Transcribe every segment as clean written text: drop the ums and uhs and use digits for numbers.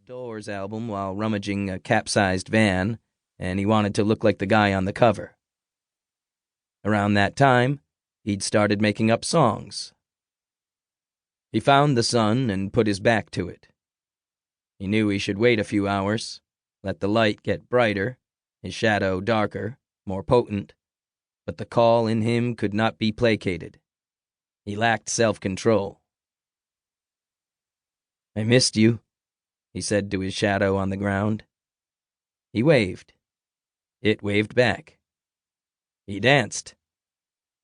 Doors album while rummaging a capsized van, and he wanted to look like the guy on the cover. Around that time, he'd started making up songs. He found the sun and put his back to it. He knew he should wait a few hours, let the light get brighter, his shadow darker, more potent, but the call in him could not be placated. He lacked self-control. "I missed you," he said to his shadow on the ground. He waved. It waved back. He danced.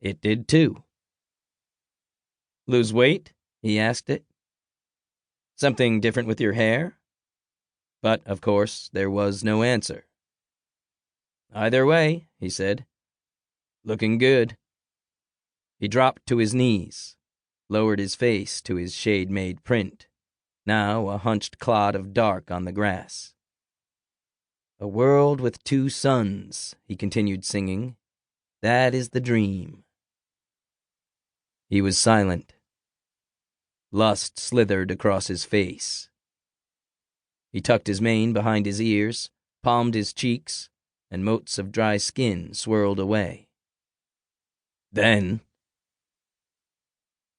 It did too. "Lose weight?" he asked it. "Something different with your hair?" But, of course, there was no answer. "Either way," he said. "Looking good." He dropped to his knees, lowered his face to his shade-made print, now a hunched clod of dark on the grass. "A world with two suns," he continued singing. "That is the dream." He was silent. Lust slithered across his face. He tucked his mane behind his ears, palmed his cheeks, and motes of dry skin swirled away. Then,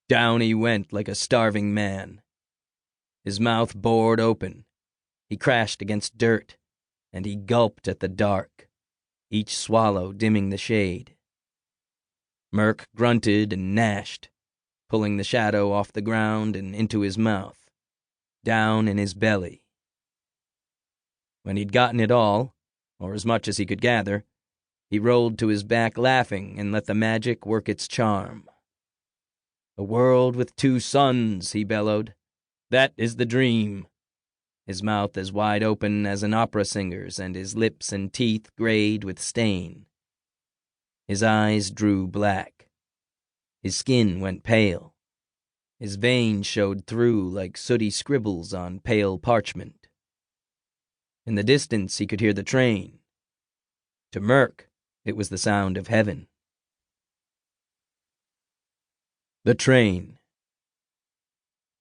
down he went like a starving man. His mouth bored open. He crashed against dirt, and he gulped at the dark, each swallow dimming the shade. Murk grunted and gnashed, pulling the shadow off the ground and into his mouth, down in his belly. When he'd gotten it all, or as much as he could gather, he rolled to his back laughing and let the magic work its charm. "A world with two suns," he bellowed. "That is the dream." His mouth as wide open as an opera singer's, and his lips and teeth grayed with stain. His eyes drew black. His skin went pale. His veins showed through like sooty scribbles on pale parchment. In the distance he could hear the train. To Murk, it was the sound of heaven. The train.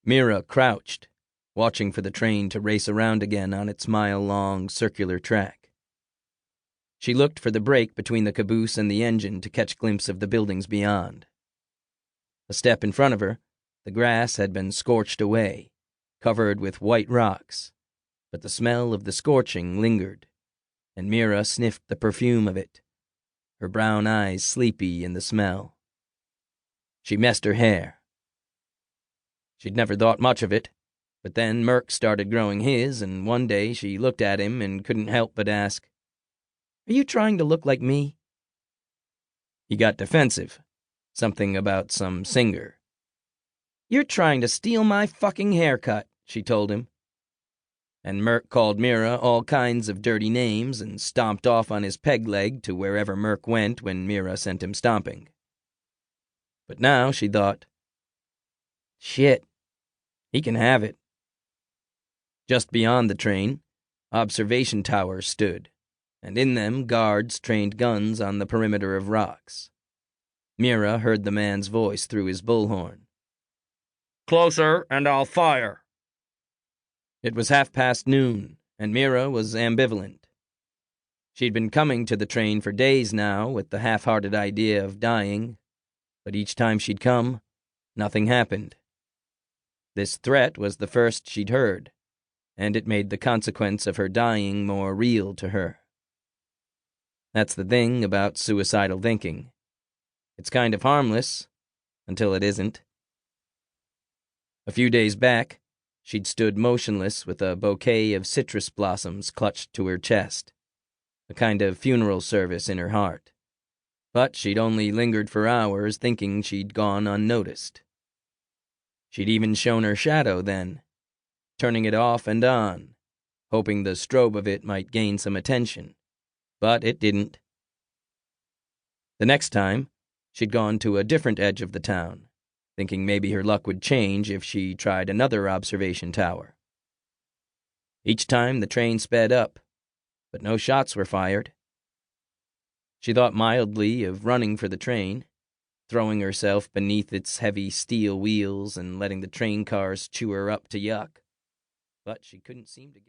Mira crouched, watching for the train to race around again on its mile-long circular track. She looked for the break between the caboose and the engine to catch a glimpse of the buildings beyond. A step in front of her, the grass had been scorched away, covered with white rocks, but the smell of the scorching lingered, and Mira sniffed the perfume of it, her brown eyes sleepy in the smell. She messed her hair. She'd never thought much of it, but then Murk started growing his, and one day she looked at him and couldn't help but ask, "Are you trying to look like me?" He got defensive, something about some singer. "You're trying to steal my fucking haircut," she told him. And Murk called Mira all kinds of dirty names and stomped off on his peg leg to wherever Murk went when Mira sent him stomping. But now she thought, "Shit, he can have it." Just beyond the train, observation towers stood, and in them guards trained guns on the perimeter of rocks. Mira heard the man's voice through his bullhorn. "Closer, and I'll fire." It was noon, and Mira was ambivalent. She'd been coming to the train for days now with the half-hearted idea of dying, but each time she'd come, nothing happened. This threat was the first she'd heard, and it made the consequence of her dying more real to her. That's the thing about suicidal thinking. It's kind of harmless, until it isn't. A few days back, she'd stood motionless with a bouquet of citrus blossoms clutched to her chest, a kind of funeral service in her heart. But she'd only lingered for hours thinking she'd gone unnoticed. She'd even shown her shadow then, turning it off and on, hoping the strobe of it might gain some attention. But it didn't. The next time, she'd gone to a different edge of the town, thinking maybe her luck would change if she tried another observation tower. Each time the train sped up, but no shots were fired. She thought mildly of running for the train, throwing herself beneath its heavy steel wheels and letting the train cars chew her up to yuck. But she couldn't seem to get